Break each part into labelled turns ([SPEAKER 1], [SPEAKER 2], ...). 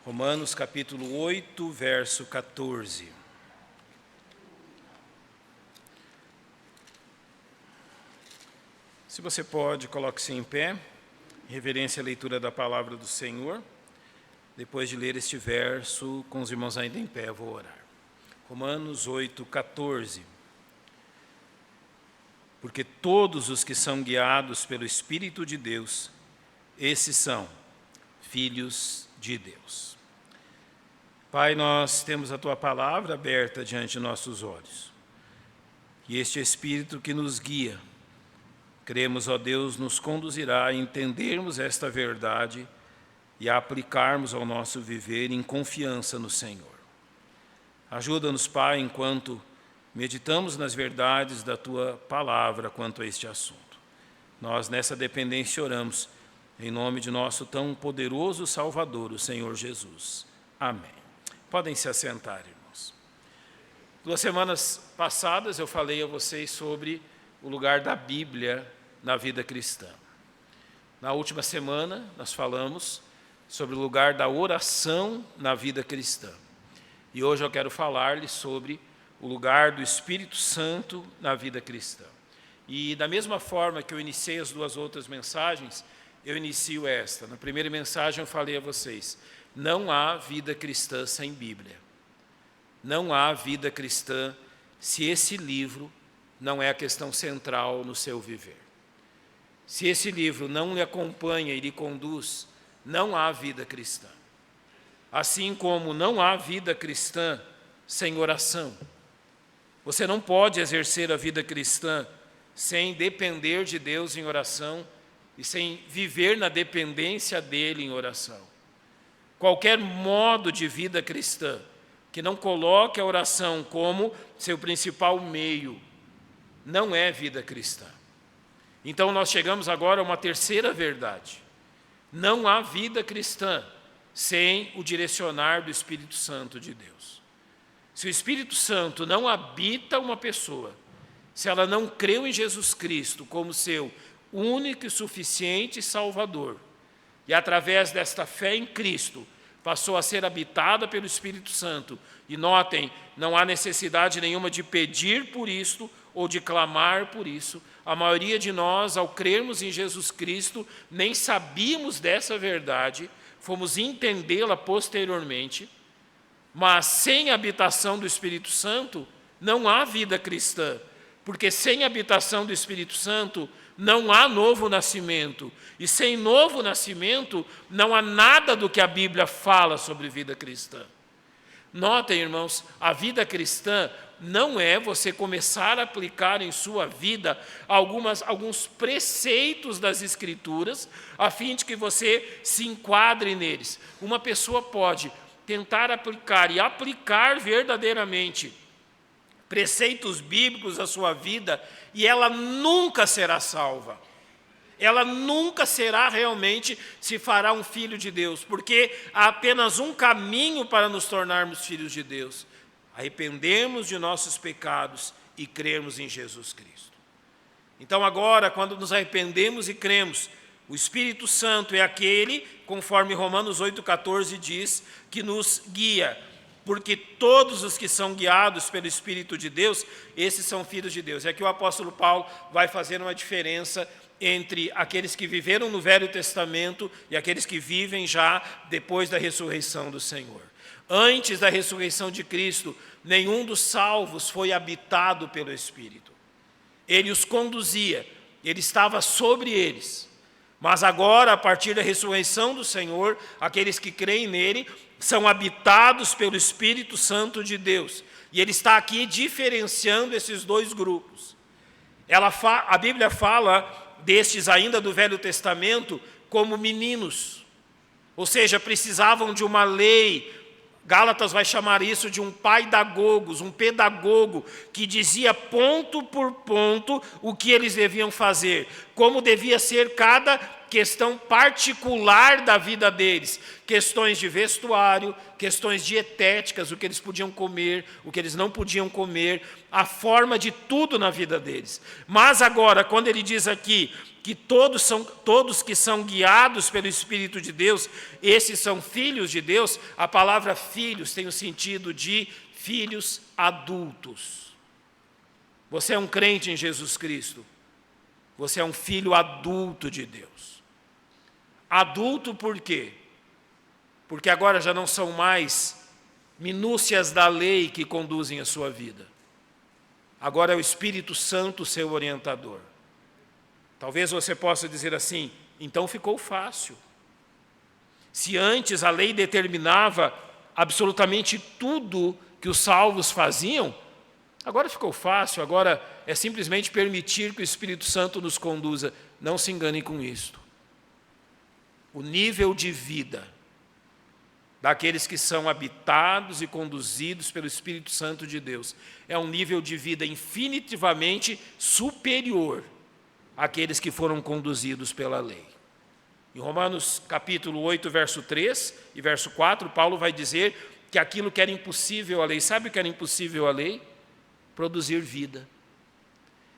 [SPEAKER 1] Romanos capítulo 8, verso 14. Se você pode, coloque-se em pé, em reverência à leitura da palavra do Senhor. Depois de ler este verso, com os irmãos ainda em pé, eu vou orar. Romanos 8, 14. Porque todos os que são guiados pelo Espírito de Deus, esses são filhos de Deus. Pai, nós temos a Tua palavra aberta diante de nossos olhos. E este Espírito que nos guia, cremos, ó Deus, nos conduzirá a entendermos esta verdade e a aplicarmos ao nosso viver em confiança no Senhor. Ajuda-nos, Pai, enquanto meditamos nas verdades da Tua palavra quanto a este assunto. Nós, nessa dependência, oramos em nome de nosso tão poderoso Salvador, o Senhor Jesus. Amém. Podem se assentar, irmãos. 2 semanas passadas eu falei a vocês sobre o lugar da Bíblia na vida cristã. Na última semana nós falamos sobre o lugar da oração na vida cristã. E hoje eu quero falar-lhes sobre o lugar do Espírito Santo na vida cristã. E da mesma forma que eu iniciei as duas outras mensagens, eu inicio esta. Na primeira mensagem eu falei a vocês: não há vida cristã sem Bíblia. Não há vida cristã se esse livro não é a questão central no seu viver. Se esse livro não lhe acompanha e lhe conduz, não há vida cristã. Assim como não há vida cristã sem oração. Você não pode exercer a vida cristã sem depender de Deus em oração e sem viver na dependência dele em oração. Qualquer modo de vida cristã que não coloque a oração como seu principal meio, não é vida cristã. Então nós chegamos agora a uma terceira verdade. Não há vida cristã sem o direcionar do Espírito Santo de Deus. Se o Espírito Santo não habita uma pessoa, se ela não creu em Jesus Cristo como seu único e suficiente Salvador, e através desta fé em Cristo, passou a ser habitada pelo Espírito Santo. E notem, não há necessidade nenhuma de pedir por isto ou de clamar por isso. A maioria de nós, ao crermos em Jesus Cristo, nem sabíamos dessa verdade, fomos entendê-la posteriormente. Mas sem a habitação do Espírito Santo, não há vida cristã. Porque sem a habitação do Espírito Santo, não há novo nascimento. E sem novo nascimento, não há nada do que a Bíblia fala sobre vida cristã. Notem, irmãos, a vida cristã não é você começar a aplicar em sua vida alguns preceitos das Escrituras, a fim de que você se enquadre neles. Uma pessoa pode tentar aplicar e aplicar verdadeiramente preceitos bíblicos à sua vida, e ela nunca será salva. Ela nunca será realmente, se fará um filho de Deus, porque há apenas um caminho para nos tornarmos filhos de Deus: arrependermos de nossos pecados e crermos em Jesus Cristo. Então agora, quando nos arrependemos e cremos, o Espírito Santo é aquele, conforme Romanos 8,14 diz, que nos guia. Porque todos os que são guiados pelo Espírito de Deus, esses são filhos de Deus. É aqui o apóstolo Paulo vai fazer uma diferença entre aqueles que viveram no Velho Testamento e aqueles que vivem já depois da ressurreição do Senhor. Antes da ressurreição de Cristo, nenhum dos salvos foi habitado pelo Espírito. Ele os conduzia, ele estava sobre eles. Mas agora, a partir da ressurreição do Senhor, aqueles que creem nele são habitados pelo Espírito Santo de Deus. E ele está aqui diferenciando esses dois grupos. A Bíblia fala destes ainda do Velho Testamento como meninos. Ou seja, precisavam de uma lei. Gálatas vai chamar isso de um paidagogos, um pedagogo, que dizia ponto por ponto o que eles deviam fazer, como devia ser cada questão particular da vida deles, questões de vestuário, questões dietéticas, o que eles podiam comer, o que eles não podiam comer, a forma de tudo na vida deles. Mas agora, quando ele diz aqui que todos que são guiados pelo Espírito de Deus, esses são filhos de Deus, a palavra filhos tem o sentido de filhos adultos. Você é um crente em Jesus Cristo. Você é um filho adulto de Deus. Adulto por quê? Porque agora já não são mais minúcias da lei que conduzem a sua vida. Agora é o Espírito Santo seu orientador. Talvez você possa dizer assim, então ficou fácil. Se antes a lei determinava absolutamente tudo que os salvos faziam, agora ficou fácil, agora é simplesmente permitir que o Espírito Santo nos conduza. Não se engane com isto. O nível de vida daqueles que são habitados e conduzidos pelo Espírito Santo de Deus é um nível de vida infinitivamente superior àqueles que foram conduzidos pela lei. Em Romanos capítulo 8, verso 3 e verso 4, Paulo vai dizer que aquilo que era impossível à lei, sabe o que era impossível à lei? Produzir vida.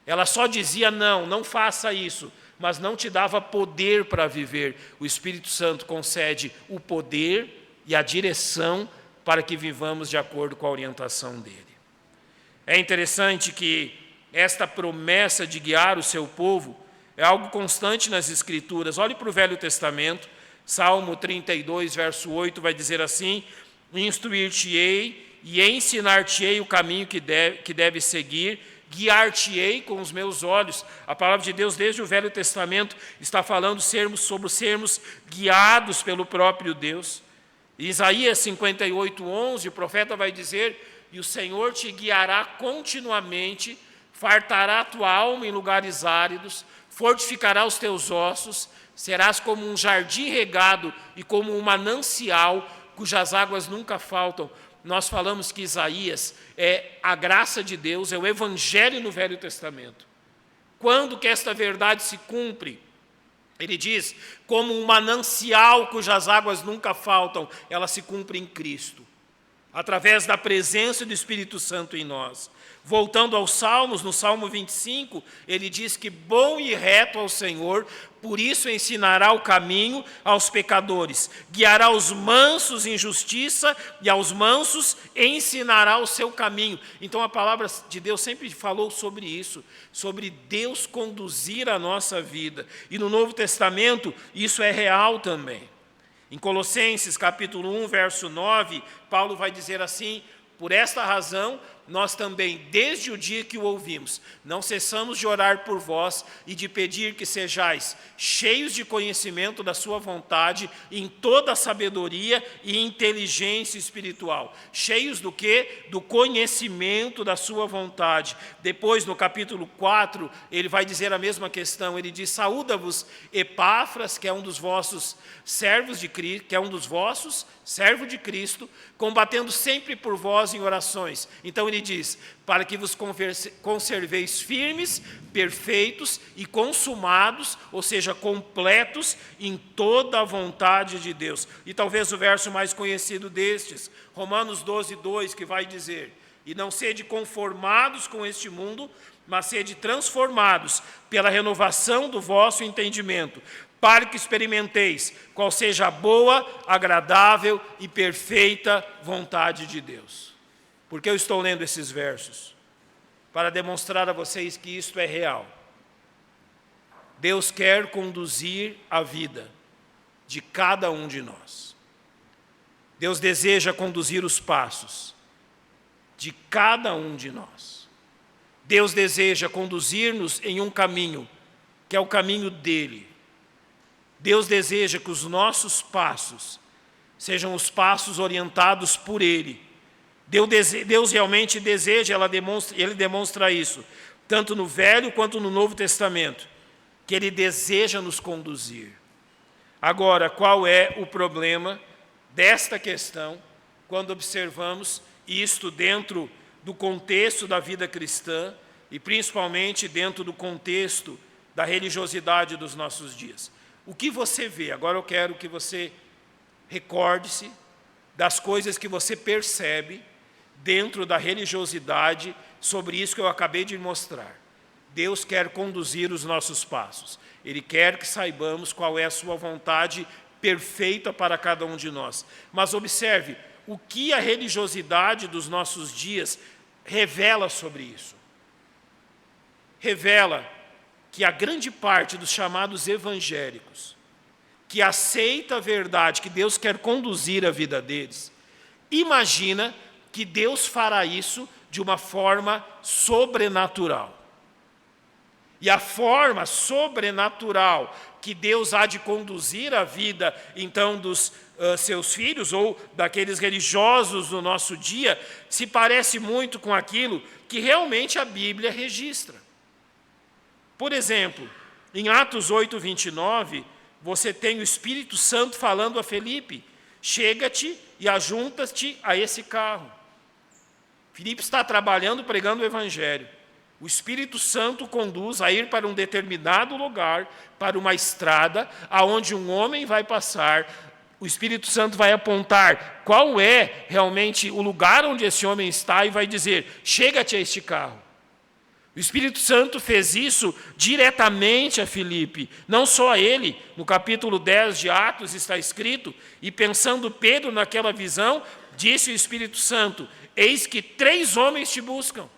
[SPEAKER 1] Ela só dizia não faça isso, mas não te dava poder para viver. O Espírito Santo concede o poder e a direção para que vivamos de acordo com a orientação dele. É interessante que esta promessa de guiar o seu povo é algo constante nas Escrituras. Olhe para o Velho Testamento, Salmo 32, verso 8, vai dizer assim, instruir-te-ei e ensinar-te-ei o caminho que deve seguir, guiar-te-ei com os meus olhos. A palavra de Deus, desde o Velho Testamento, está falando sobre sermos guiados pelo próprio Deus. Em Isaías 58, 11, o profeta vai dizer, e o Senhor te guiará continuamente, fartará a tua alma em lugares áridos, fortificará os teus ossos, serás como um jardim regado e como um manancial, cujas águas nunca faltam. Nós falamos que Isaías é a graça de Deus, é o Evangelho no Velho Testamento. Quando que esta verdade se cumpre? Ele diz, como um manancial cujas águas nunca faltam, ela se cumpre em Cristo, através da presença do Espírito Santo em nós. Voltando aos Salmos, no Salmo 25, ele diz que bom e reto ao Senhor, por isso ensinará o caminho aos pecadores, guiará os mansos em justiça e aos mansos ensinará o seu caminho. Então a palavra de Deus sempre falou sobre isso, sobre Deus conduzir a nossa vida. E no Novo Testamento isso é real também. Em Colossenses capítulo 1, verso 9, Paulo vai dizer assim, por esta razão, nós também, desde o dia que o ouvimos, não cessamos de orar por vós e de pedir que sejais cheios de conhecimento da sua vontade em toda a sabedoria e inteligência espiritual. Cheios do quê? Do conhecimento da sua vontade. Depois, no capítulo 4, ele vai dizer a mesma questão. Ele diz, saúda-vos Epáfras, que é um dos vossos servos de Cristo, servo de Cristo, combatendo sempre por vós em orações. Então ele diz, para que vos conserveis firmes, perfeitos e consumados, ou seja, completos em toda a vontade de Deus. E talvez o verso mais conhecido destes, Romanos 12, 2, que vai dizer, e não sede conformados com este mundo, mas sede transformados pela renovação do vosso entendimento, para que experimenteis qual seja a boa, agradável e perfeita vontade de Deus. Por que eu estou lendo esses versos? Para demonstrar a vocês que isto é real. Deus quer conduzir a vida de cada um de nós. Deus deseja conduzir os passos de cada um de nós. Deus deseja conduzir-nos em um caminho, que é o caminho dele. Deus deseja que os nossos passos sejam os passos orientados por ele. Deus realmente deseja, ele demonstra isso, tanto no Velho quanto no Novo Testamento, que ele deseja nos conduzir. Agora, qual é o problema desta questão, quando observamos isto dentro do contexto da vida cristã, e principalmente dentro do contexto da religiosidade dos nossos dias? O que você vê? Agora eu quero que você recorde-se das coisas que você percebe dentro da religiosidade sobre isso que eu acabei de mostrar. Deus quer conduzir os nossos passos. Ele quer que saibamos qual é a sua vontade perfeita para cada um de nós. Mas observe, o que a religiosidade dos nossos dias revela sobre isso? Revela que a grande parte dos chamados evangélicos, que aceita a verdade, que Deus quer conduzir a vida deles, imagina que Deus fará isso de uma forma sobrenatural. E a forma sobrenatural que Deus há de conduzir a vida, então, dos seus filhos ou daqueles religiosos do nosso dia, se parece muito com aquilo que realmente a Bíblia registra. Por exemplo, em Atos 8, 29, você tem o Espírito Santo falando a Felipe: chega-te e ajunta-te a esse carro. Felipe está trabalhando, pregando o Evangelho. O Espírito Santo conduz a ir para um determinado lugar, para uma estrada, aonde um homem vai passar. O Espírito Santo vai apontar qual é realmente o lugar onde esse homem está e vai dizer: chega-te a este carro. O Espírito Santo fez isso diretamente a Filipe, não só a ele. No capítulo 10 de Atos está escrito: e pensando Pedro naquela visão, disse o Espírito Santo: eis que 3 homens te buscam.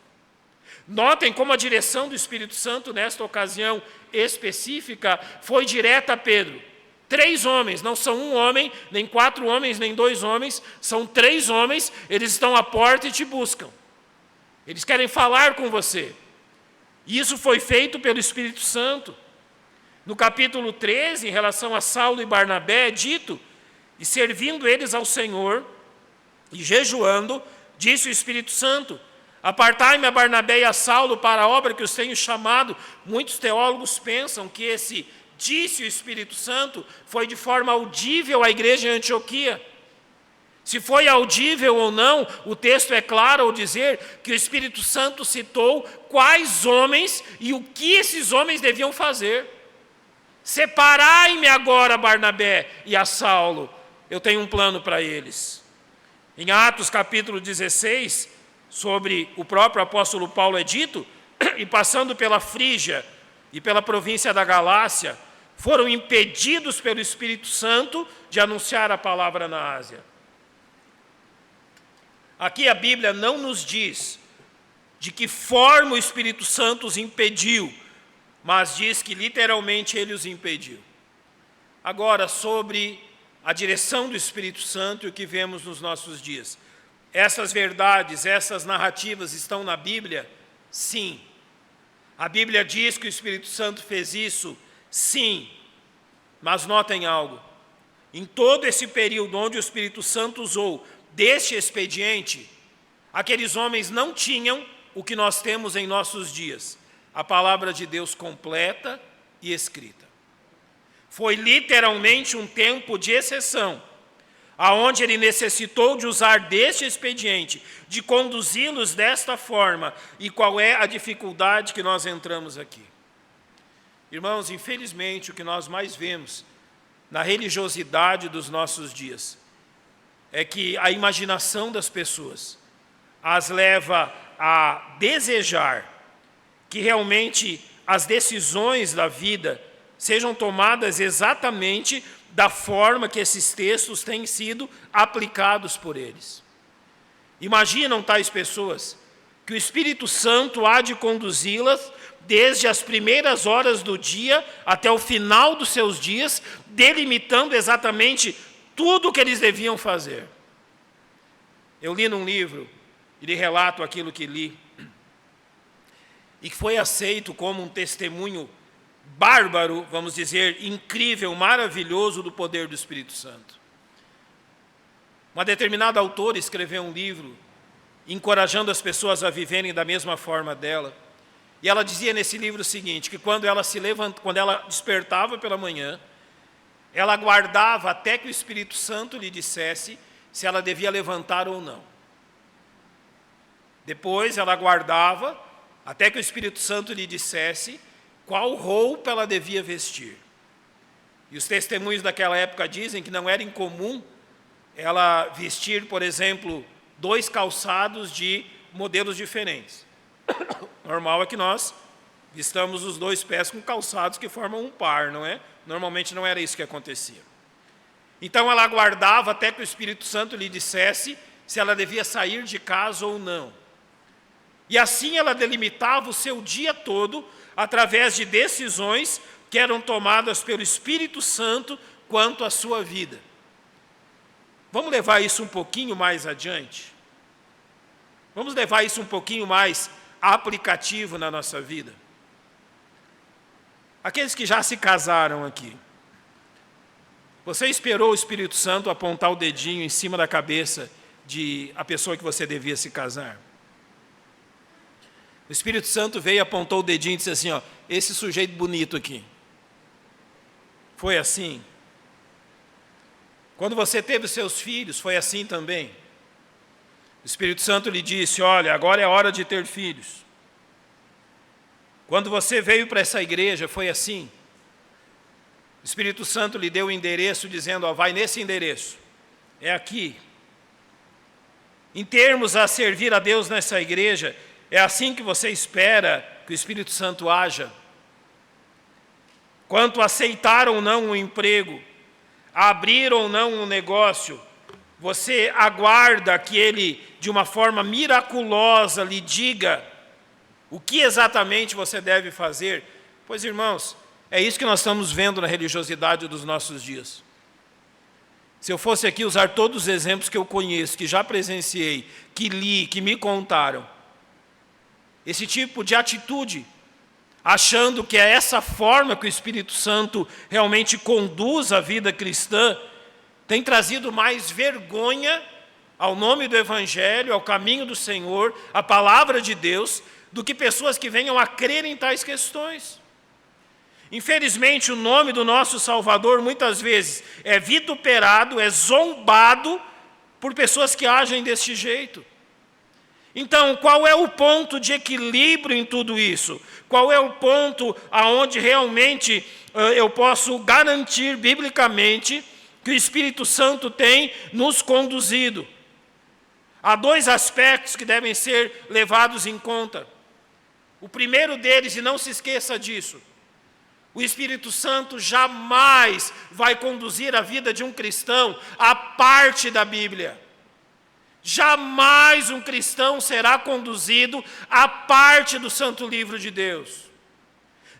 [SPEAKER 1] Notem como a direção do Espírito Santo, nesta ocasião específica, foi direta a Pedro. 3 homens, não são 1 homem, nem 4 homens, nem 2 homens, são 3 homens, eles estão à porta e te buscam. Eles querem falar com você. E isso foi feito pelo Espírito Santo. No capítulo 13, em relação a Saulo e Barnabé, é dito: e servindo eles ao Senhor, e jejuando, disse o Espírito Santo: apartai-me a Barnabé e a Saulo para a obra que os tenho chamado. Muitos teólogos pensam que esse disse o Espírito Santo foi de forma audível à igreja em Antioquia. Se foi audível ou não, o texto é claro ao dizer que o Espírito Santo citou quais homens e o que esses homens deviam fazer. Separai-me agora, Barnabé e a Saulo, eu tenho um plano para eles. Em Atos capítulo 16, sobre o próprio apóstolo Paulo é dito: e passando pela Frígia e pela província da Galácia, foram impedidos pelo Espírito Santo de anunciar a palavra na Ásia. Aqui a Bíblia não nos diz de que forma o Espírito Santo os impediu, mas diz que literalmente ele os impediu. Agora, sobre a direção do Espírito Santo e o que vemos nos nossos dias. Essas verdades, essas narrativas estão na Bíblia? Sim. A Bíblia diz que o Espírito Santo fez isso? Sim. Mas notem algo. Em todo esse período onde o Espírito Santo usou deste expediente, aqueles homens não tinham o que nós temos em nossos dias: a palavra de Deus completa e escrita. Foi literalmente um tempo de exceção, aonde ele necessitou de usar deste expediente, de conduzi-los desta forma. E qual é a dificuldade que nós entramos aqui? Irmãos, infelizmente, o que nós mais vemos na religiosidade dos nossos dias é que a imaginação das pessoas as leva a desejar que realmente as decisões da vida sejam tomadas exatamente da forma que esses textos têm sido aplicados por eles. Imaginam tais pessoas que o Espírito Santo há de conduzi-las desde as primeiras horas do dia até o final dos seus dias, delimitando exatamente tudo o que eles deviam fazer. Eu li num livro, e lhe relato aquilo que li, e que foi aceito como um testemunho bárbaro, vamos dizer, incrível, maravilhoso do poder do Espírito Santo. Uma determinada autora escreveu um livro encorajando as pessoas a viverem da mesma forma dela. E ela dizia nesse livro o seguinte, que quando ela despertava pela manhã, ela aguardava até que o Espírito Santo lhe dissesse se ela devia levantar ou não. Depois ela aguardava até que o Espírito Santo lhe dissesse qual roupa ela devia vestir. E os testemunhos daquela época dizem que não era incomum ela vestir, por exemplo, 2 calçados de modelos diferentes. Normal é que nós vistamos os 2 pés com calçados que formam um par, não é? Normalmente não era isso que acontecia. Então ela aguardava até que o Espírito Santo lhe dissesse se ela devia sair de casa ou não. E assim ela delimitava o seu dia todo através de decisões que eram tomadas pelo Espírito Santo quanto à sua vida. Vamos levar isso um pouquinho mais adiante? Vamos levar isso um pouquinho mais aplicativo na nossa vida? Aqueles que já se casaram aqui, você esperou o Espírito Santo apontar o dedinho em cima da cabeça de a pessoa que você devia se casar? O Espírito Santo veio, apontou o dedinho e disse assim, ó, esse sujeito bonito aqui. Foi assim? Quando você teve os seus filhos, foi assim também? O Espírito Santo lhe disse, olha, agora é hora de ter filhos. Quando você veio para essa igreja, foi assim? O Espírito Santo lhe deu o endereço, dizendo, ó, vai nesse endereço. É aqui. Em termos a servir a Deus nessa igreja, é assim que você espera que o Espírito Santo haja? Quanto a aceitar ou não um emprego, a abrir ou não um negócio, você aguarda que ele, de uma forma miraculosa, lhe diga o que exatamente você deve fazer? Pois, irmãos, é isso que nós estamos vendo na religiosidade dos nossos dias. Se eu fosse aqui usar todos os exemplos que eu conheço, que já presenciei, que li, que me contaram, esse tipo de atitude, achando que é essa forma que o Espírito Santo realmente conduz a vida cristã, tem trazido mais vergonha ao nome do Evangelho, ao caminho do Senhor, à palavra de Deus, do que pessoas que venham a crer em tais questões. Infelizmente, o nome do nosso Salvador muitas vezes é vituperado, é zombado por pessoas que agem desse jeito. Então, qual é o ponto de equilíbrio em tudo isso? Qual é o ponto aonde realmente eu posso garantir biblicamente que o Espírito Santo tem nos conduzido? Há 2 aspectos que devem ser levados em conta. O primeiro deles, e não se esqueça disso, o Espírito Santo jamais vai conduzir a vida de um cristão à parte da Bíblia. Jamais um cristão será conduzido à parte do Santo Livro de Deus.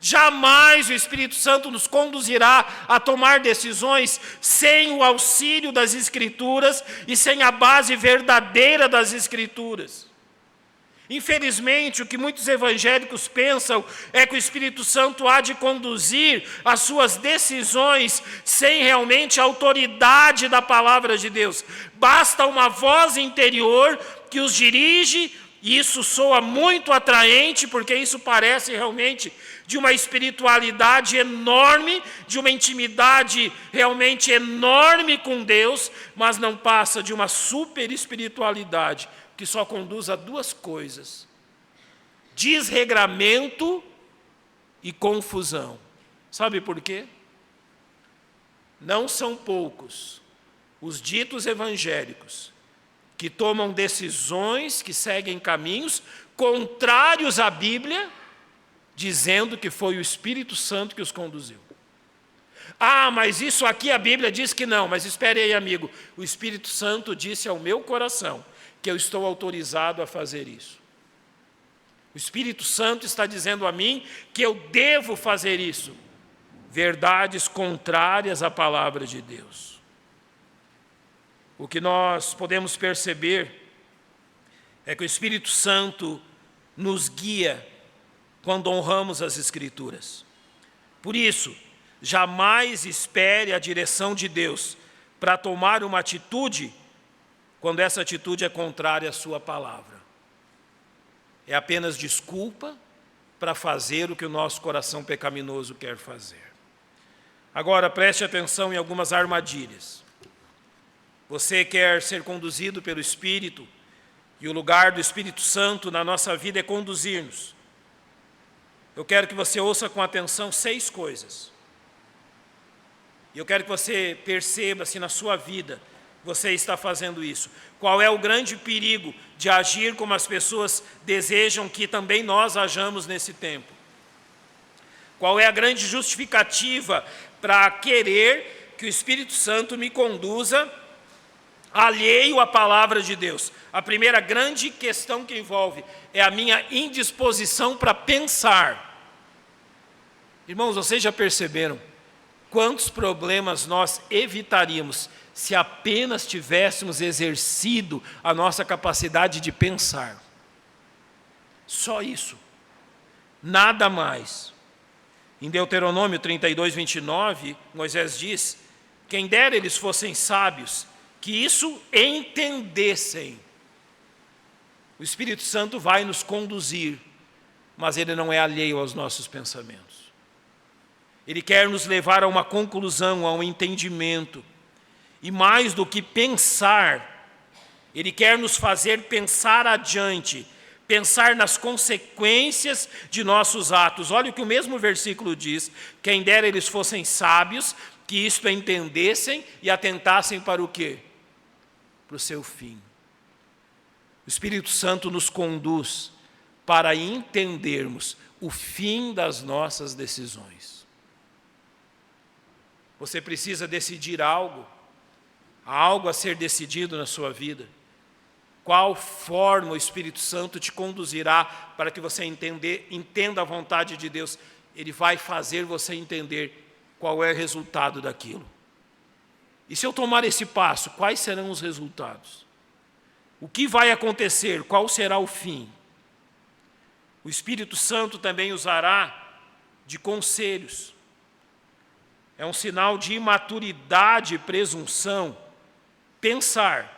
[SPEAKER 1] Jamais o Espírito Santo nos conduzirá a tomar decisões sem o auxílio das Escrituras e sem a base verdadeira das Escrituras. Infelizmente, o que muitos evangélicos pensam é que o Espírito Santo há de conduzir as suas decisões sem realmente a autoridade da palavra de Deus. Basta uma voz interior que os dirige, e isso soa muito atraente, porque isso parece realmente de uma espiritualidade enorme, de uma intimidade realmente enorme com Deus, mas não passa de uma super espiritualidade, que só conduz a 2 coisas: desregramento e confusão. Sabe por quê? Não são poucos os ditos evangélicos que tomam decisões, que seguem caminhos contrários à Bíblia, dizendo que foi o Espírito Santo que os conduziu. Ah, mas isso aqui a Bíblia diz que não. Mas espere aí, amigo. O Espírito Santo disse ao meu coração que eu estou autorizado a fazer isso. O Espírito Santo está dizendo a mim que eu devo fazer isso. Verdades contrárias à palavra de Deus. O que nós podemos perceber é que o Espírito Santo nos guia quando honramos as Escrituras. Por isso, jamais espere a direção de Deus para tomar uma atitude quando essa atitude é contrária à sua palavra. É apenas desculpa para fazer o que o nosso coração pecaminoso quer fazer. Agora, preste atenção em algumas armadilhas. Você quer ser conduzido pelo Espírito, e o lugar do Espírito Santo na nossa vida é conduzir-nos. Eu quero que você ouça com atenção 6 coisas. E eu quero que você perceba se na sua vida você está fazendo isso. Qual é o grande perigo de agir como as pessoas desejam que também nós hajamos nesse tempo? Qual é a grande justificativa para querer que o Espírito Santo me conduza alheio à palavra de Deus? A primeira grande questão que envolve é a minha indisposição para pensar. Irmãos, vocês já perceberam quantos problemas nós evitaríamos se apenas tivéssemos exercido a nossa capacidade de pensar? Só isso, nada mais. Em Deuteronômio 32, 29, Moisés diz: quem dera eles fossem sábios, que isso entendessem. O Espírito Santo vai nos conduzir, mas ele não é alheio aos nossos pensamentos. Ele quer nos levar a uma conclusão, a um entendimento. E mais do que pensar, ele quer nos fazer pensar adiante, pensar nas consequências de nossos atos. Olha o que o mesmo versículo diz: quem dera eles fossem sábios, que isto entendessem e atentassem para o quê? Para o seu fim. O Espírito Santo nos conduz para entendermos o fim das nossas decisões. Você precisa decidir algo, há algo a ser decidido na sua vida. Qual forma o Espírito Santo te conduzirá para que você entenda a vontade de Deus? Ele vai fazer você entender qual é o resultado daquilo. E se eu tomar esse passo, quais serão os resultados? O que vai acontecer? Qual será o fim? O Espírito Santo também usará de conselhos. É um sinal de imaturidade e presunção pensar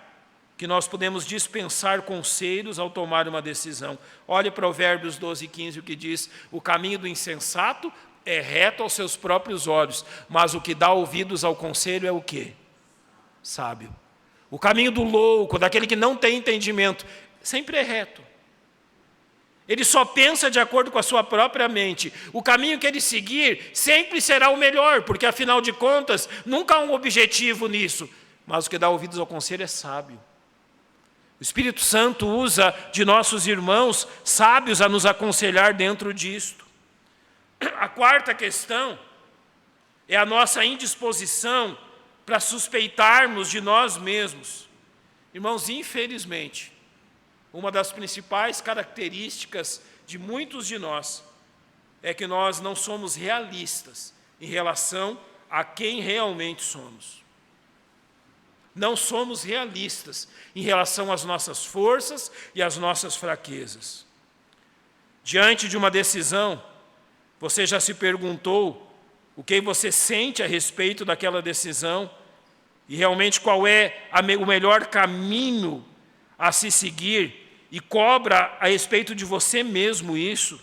[SPEAKER 1] que nós podemos dispensar conselhos ao tomar uma decisão. Olhe Provérbios 12, 15, o que diz: o caminho do insensato é reto aos seus próprios olhos, mas o que dá ouvidos ao conselho é o quê? Sábio. O caminho do louco, daquele que não tem entendimento, sempre é reto. Ele só pensa de acordo com a sua própria mente. O caminho que ele seguir sempre será o melhor, porque afinal de contas, nunca há um objetivo nisso. Mas o que dá ouvidos ao conselho é sábio. O Espírito Santo usa de nossos irmãos sábios a nos aconselhar dentro disto. A quarta questão é a nossa indisposição para suspeitarmos de nós mesmos. Irmãos, infelizmente, uma das principais características de muitos de nós é que nós não somos realistas em relação a quem realmente somos. Não somos realistas em relação às nossas forças e às nossas fraquezas. Diante de uma decisão, você já se perguntou o que você sente a respeito daquela decisão e realmente qual é o melhor caminho a se seguir, e cobra a respeito de você mesmo isso?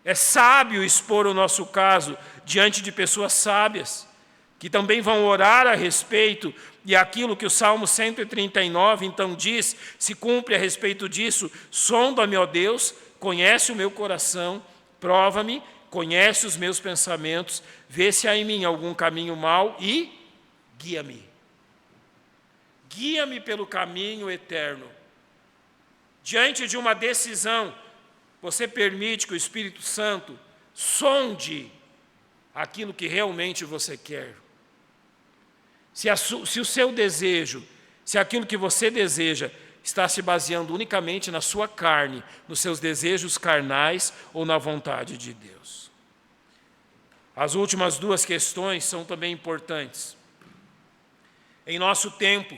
[SPEAKER 1] É sábio expor o nosso caso diante de pessoas sábias, que também vão orar a respeito, e aquilo que o Salmo 139 então diz, se cumpre a respeito disso: sonda-me, ó Deus, conhece o meu coração, prova-me, conhece os meus pensamentos, vê se há em mim algum caminho mau e guia-me. Guia-me pelo caminho eterno. Diante de uma decisão, você permite que o Espírito Santo sonde aquilo que realmente você quer. Se o seu desejo, se aquilo que você deseja está se baseando unicamente na sua carne, nos seus desejos carnais ou na vontade de Deus. As últimas duas questões são também importantes. Em nosso tempo,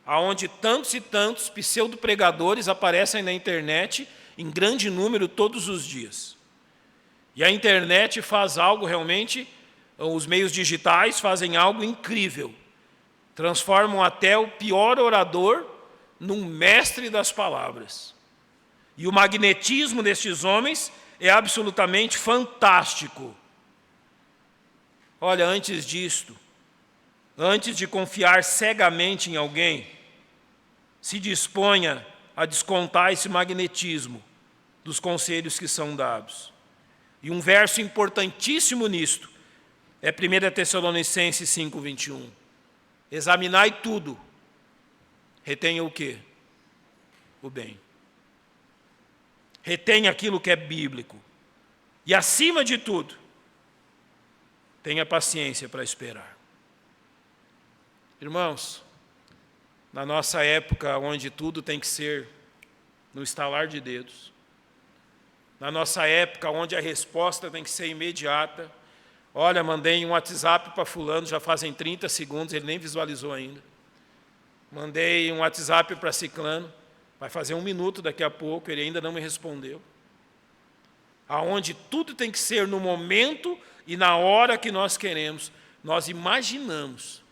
[SPEAKER 1] onde tantos e tantos pseudo-pregadores aparecem na internet em grande número todos os dias. E a internet faz algo realmente, os meios digitais fazem algo incrível. Transformam até o pior orador num mestre das palavras. E o magnetismo destes homens é absolutamente fantástico. Olha, antes disto, antes de confiar cegamente em alguém, se disponha a descontar esse magnetismo dos conselhos que são dados. E um verso importantíssimo nisto é 1 Tessalonicenses 5:21. Examinai tudo. Retenha o quê? O bem. Retenha aquilo que é bíblico. E acima de tudo, tenha paciência para esperar. Irmãos, na nossa época onde tudo tem que ser no estalar de dedos, na nossa época onde a resposta tem que ser imediata, olha, mandei um WhatsApp para fulano, já fazem 30 segundos, ele nem visualizou ainda. Mandei um WhatsApp para ciclano, vai fazer 1 minuto daqui a pouco, ele ainda não me respondeu. Aonde tudo tem que ser no momento e na hora que nós queremos, nós imaginamos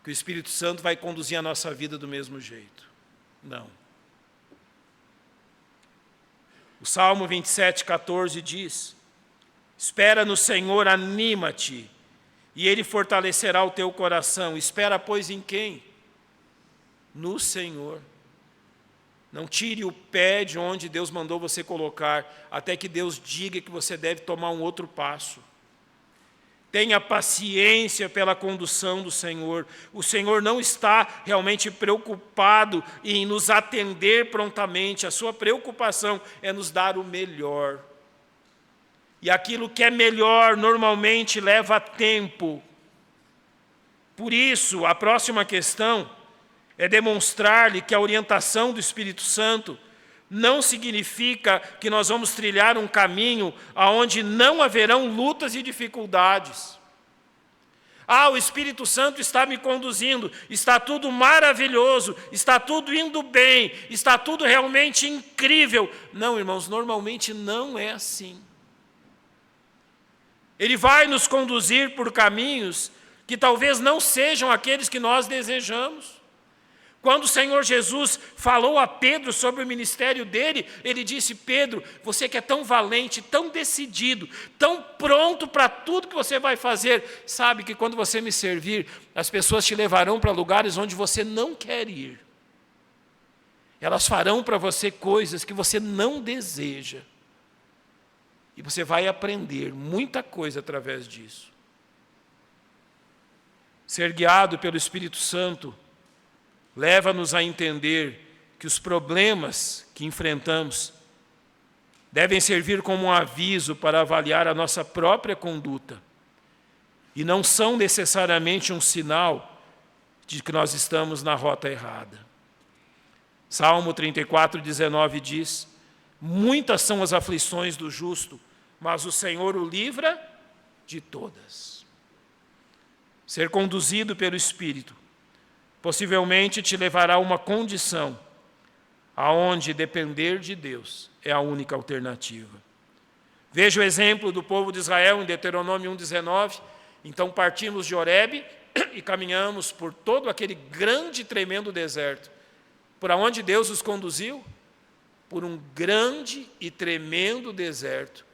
[SPEAKER 1] que o Espírito Santo vai conduzir a nossa vida do mesmo jeito. Não. O Salmo 27:14 diz: espera no Senhor, anima-te, e Ele fortalecerá o teu coração. Espera, pois, em quem? No Senhor. Não tire o pé de onde Deus mandou você colocar, até que Deus diga que você deve tomar um outro passo. Tenha paciência pela condução do Senhor. O Senhor não está realmente preocupado em nos atender prontamente. A sua preocupação é nos dar o melhor. E aquilo que é melhor normalmente leva tempo. Por isso, a próxima questão é demonstrar-lhe que a orientação do Espírito Santo não significa que nós vamos trilhar um caminho onde não haverão lutas e dificuldades. O Espírito Santo está me conduzindo, está tudo maravilhoso, está tudo indo bem, está tudo realmente incrível. Não, irmãos, normalmente não é assim. Ele vai nos conduzir por caminhos que talvez não sejam aqueles que nós desejamos. Quando o Senhor Jesus falou a Pedro sobre o ministério dele, ele disse: Pedro, você que é tão valente, tão decidido, tão pronto para tudo que você vai fazer, sabe que quando você me servir, as pessoas te levarão para lugares onde você não quer ir. Elas farão para você coisas que você não deseja. E você vai aprender muita coisa através disso. Ser guiado pelo Espírito Santo leva-nos a entender que os problemas que enfrentamos devem servir como um aviso para avaliar a nossa própria conduta e não são necessariamente um sinal de que nós estamos na rota errada. Salmo 34:19 diz: muitas são as aflições do justo, mas o Senhor o livra de todas. Ser conduzido pelo Espírito possivelmente te levará a uma condição aonde depender de Deus é a única alternativa. Veja o exemplo do povo de Israel em Deuteronômio 1:19. Então partimos de Horebe e caminhamos por todo aquele grande e tremendo deserto. Por onde Deus os conduziu? Por um grande e tremendo deserto.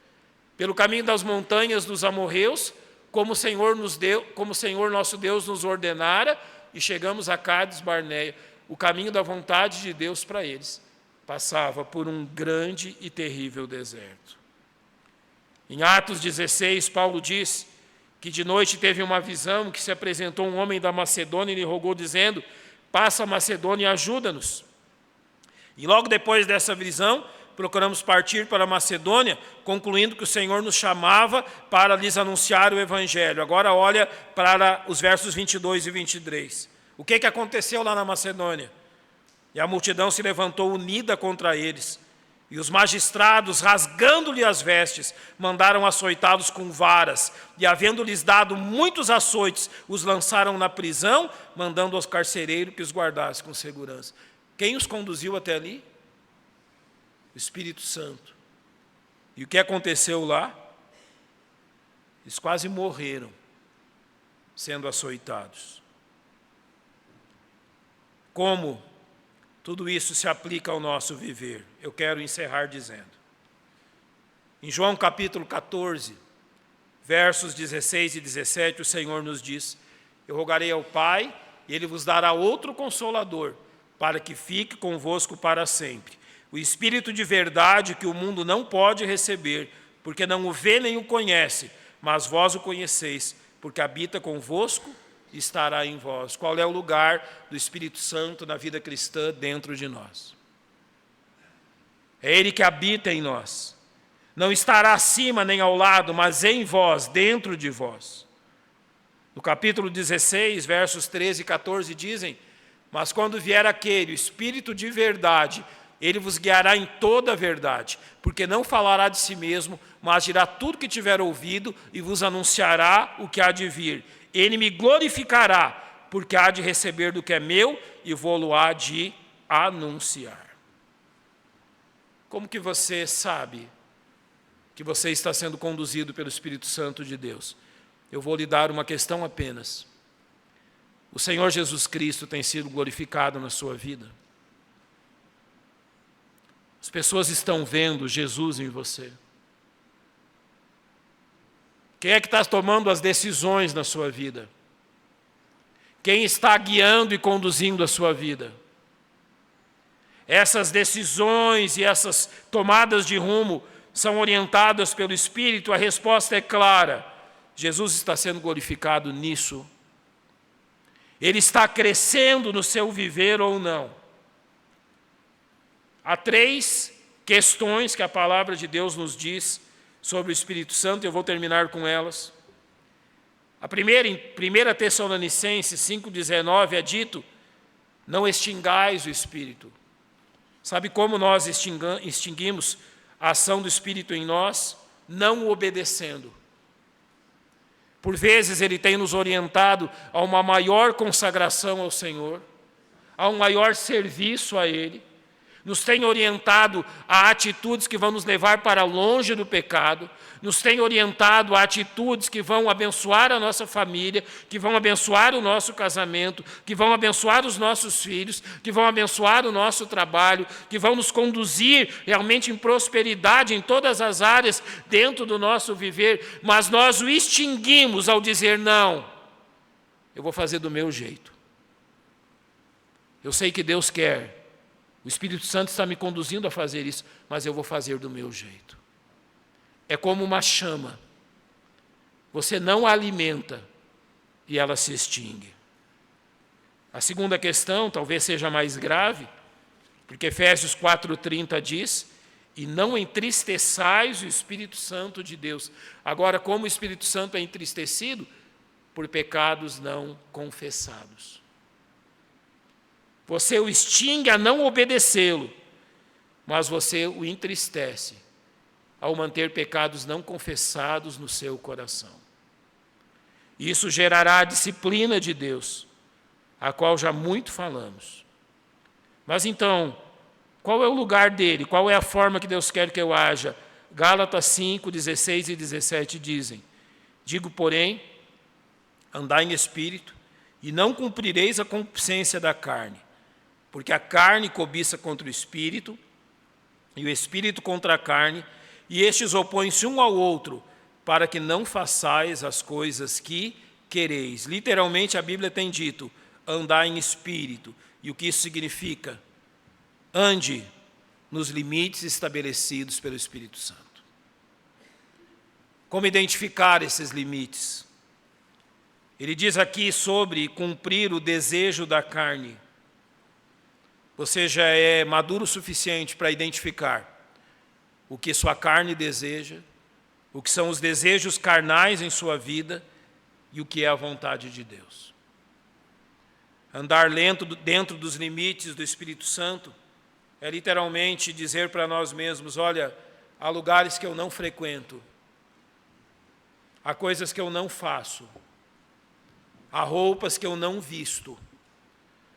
[SPEAKER 1] Pelo caminho das montanhas dos amorreus, como o Senhor nosso Deus nos ordenara, e chegamos a Cádiz Barneia. O caminho da vontade de Deus para eles passava por um grande e terrível deserto. Em Atos 16, Paulo diz que de noite teve uma visão que se apresentou um homem da Macedônia e lhe rogou, dizendo: passa a Macedônia e ajuda-nos. E logo depois dessa visão, procuramos partir para a Macedônia, concluindo que o Senhor nos chamava para lhes anunciar o Evangelho. Agora olha para os versos 22 e 23. O que aconteceu lá na Macedônia? E a multidão se levantou unida contra eles. E os magistrados, rasgando-lhe as vestes, mandaram açoitá-los com varas. E, havendo-lhes dado muitos açoites, os lançaram na prisão, mandando aos carcereiros que os guardassem com segurança. Quem os conduziu até ali? O Espírito Santo. E o que aconteceu lá? Eles quase morreram sendo açoitados. Como tudo isso se aplica ao nosso viver? Eu quero encerrar dizendo. Em João capítulo 14, versos 16 e 17, o Senhor nos diz: eu rogarei ao Pai, e Ele vos dará outro Consolador, para que fique convosco para sempre. O Espírito de verdade que o mundo não pode receber, porque não o vê nem o conhece, mas vós o conheceis, porque habita convosco e estará em vós. Qual é o lugar do Espírito Santo na vida cristã dentro de nós? É Ele que habita em nós. Não estará acima nem ao lado, mas em vós, dentro de vós. No capítulo 16, versos 13 e 14 dizem: mas quando vier aquele, o Espírito de verdade, ele vos guiará em toda a verdade, porque não falará de si mesmo, mas dirá tudo que tiver ouvido e vos anunciará o que há de vir. Ele me glorificará, porque há de receber do que é meu e vou-lo há de anunciar. Como que você sabe que você está sendo conduzido pelo Espírito Santo de Deus? Eu vou lhe dar uma questão apenas. O Senhor Jesus Cristo tem sido glorificado na sua vida? As pessoas estão vendo Jesus em você? Quem é que está tomando as decisões na sua vida? Quem está guiando e conduzindo a sua vida? Essas decisões e essas tomadas de rumo são orientadas pelo Espírito? A resposta é clara. Jesus está sendo glorificado nisso. Ele está crescendo no seu viver ou não? Há 3 questões que a palavra de Deus nos diz sobre o Espírito Santo, eu vou terminar com elas. A primeira, em 1 Tessalonicenses 5,19, é dito: não extingais o Espírito. Sabe como nós extinguimos a ação do Espírito em nós? Não obedecendo. Por vezes Ele tem nos orientado a uma maior consagração ao Senhor, a um maior serviço a Ele, nos tem orientado a atitudes que vão nos levar para longe do pecado, nos tem orientado a atitudes que vão abençoar a nossa família, que vão abençoar o nosso casamento, que vão abençoar os nossos filhos, que vão abençoar o nosso trabalho, que vão nos conduzir realmente em prosperidade em todas as áreas dentro do nosso viver, mas nós o extinguimos ao dizer: não, eu vou fazer do meu jeito. Eu sei que Deus quer, o Espírito Santo está me conduzindo a fazer isso, mas eu vou fazer do meu jeito. É como uma chama. Você não a alimenta e ela se extingue. A segunda questão talvez seja mais grave, porque Efésios 4,30 diz: e não entristeçais o Espírito Santo de Deus. Agora, como o Espírito Santo é entristecido? Por pecados não confessados. Você o extingue a não obedecê-lo, mas você o entristece ao manter pecados não confessados no seu coração. Isso gerará a disciplina de Deus, a qual já muito falamos. Mas então, qual é o lugar dele? Qual é a forma que Deus quer que eu haja? Gálatas 5, 16 e 17 dizem: digo, porém, andai em espírito, e não cumprireis a concupiscência da carne, porque a carne cobiça contra o espírito, e o espírito contra a carne, e estes opõem-se um ao outro, para que não façais as coisas que quereis. Literalmente a Bíblia tem dito: andar em espírito. E o que isso significa? Ande nos limites estabelecidos pelo Espírito Santo. Como identificar esses limites? Ele diz aqui sobre cumprir o desejo da carne. Você já é maduro o suficiente para identificar o que sua carne deseja, o que são os desejos carnais em sua vida e o que é a vontade de Deus. Andar lento dentro dos limites do Espírito Santo é literalmente dizer para nós mesmos: olha, há lugares que eu não frequento, há coisas que eu não faço, há roupas que eu não visto,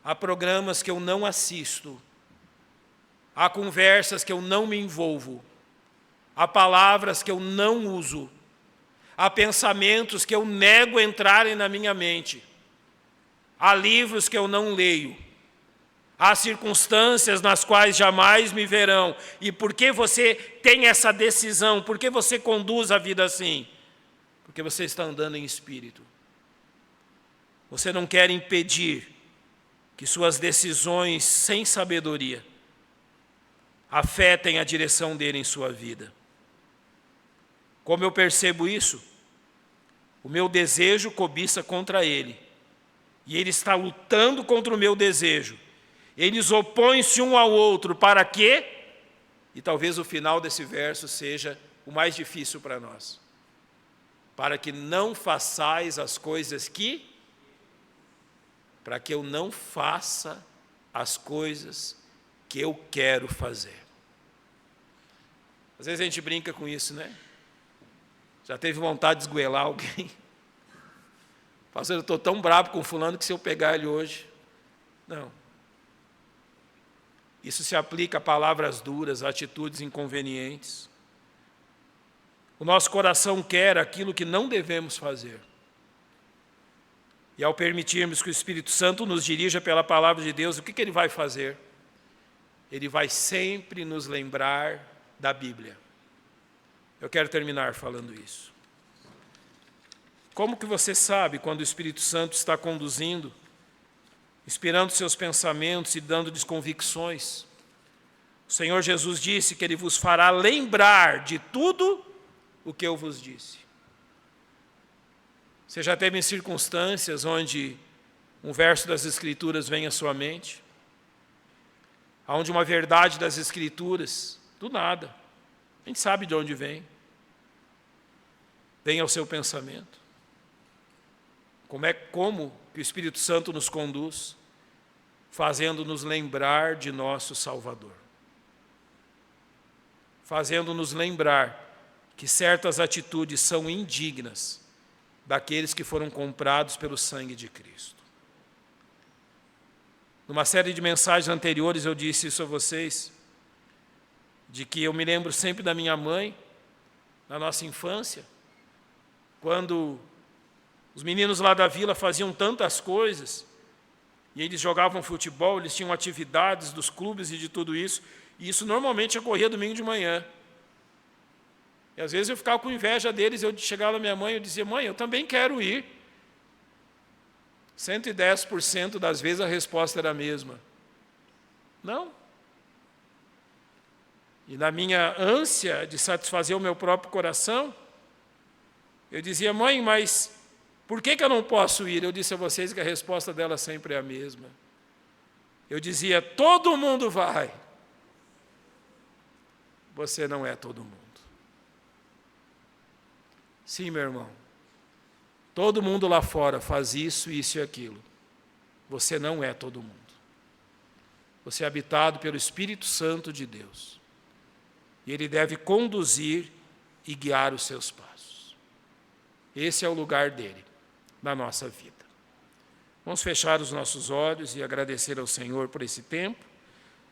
[SPEAKER 1] há programas que eu não assisto, há conversas que eu não me envolvo, há palavras que eu não uso, há pensamentos que eu nego entrarem na minha mente, há livros que eu não leio, há circunstâncias nas quais jamais me verão. E por que você tem essa decisão? Por que você conduz a vida assim? Porque você está andando em espírito. Você não quer impedir que suas decisões sem sabedoria afetem a direção dele em sua vida. Como eu percebo isso? O meu desejo cobiça contra ele, e ele está lutando contra o meu desejo. Eles opõem-se um ao outro, para quê? E talvez o final desse verso seja o mais difícil para nós. Para que não façais as coisas para que eu não faça as coisas que eu quero fazer. Às vezes a gente brinca com isso, né? Já teve vontade de esgoelar alguém? Pastor, eu estou tão bravo com fulano que se eu pegar ele hoje... Não. Isso se aplica a palavras duras, a atitudes inconvenientes. O nosso coração quer aquilo que não devemos fazer. E ao permitirmos que o Espírito Santo nos dirija pela palavra de Deus, o que ele vai fazer? Ele vai sempre nos lembrar da Bíblia. Eu quero terminar falando isso. Como que você sabe quando o Espírito Santo está conduzindo, inspirando seus pensamentos e dando-lhes convicções? O Senhor Jesus disse que Ele vos fará lembrar de tudo o que eu vos disse. Você já teve circunstâncias onde um verso das Escrituras vem à sua mente? Onde uma verdade das Escrituras, do nada, a gente sabe de onde vem ao seu pensamento. Como que o Espírito Santo nos conduz, fazendo-nos lembrar de nosso Salvador. Fazendo-nos lembrar que certas atitudes são indignas daqueles que foram comprados pelo sangue de Cristo. Numa série de mensagens anteriores eu disse isso a vocês, de que eu me lembro sempre da minha mãe, na nossa infância, quando os meninos lá da vila faziam tantas coisas, e eles jogavam futebol, eles tinham atividades dos clubes e de tudo isso, e isso normalmente ocorria domingo de manhã. E às vezes eu ficava com inveja deles, eu chegava na minha mãe e dizia, mãe, eu também quero ir. 110% das vezes a resposta era a mesma. Não. E na minha ânsia de satisfazer o meu próprio coração, eu dizia, mãe, mas por que eu não posso ir? Eu disse a vocês que a resposta dela sempre é a mesma. Eu dizia, todo mundo vai. Você não é todo mundo. Sim, meu irmão. Todo mundo lá fora faz isso, isso e aquilo. Você não é todo mundo. Você é habitado pelo Espírito Santo de Deus. E Ele deve conduzir e guiar os seus passos. Esse é o lugar dele na nossa vida. Vamos fechar os nossos olhos e agradecer ao Senhor por esse tempo.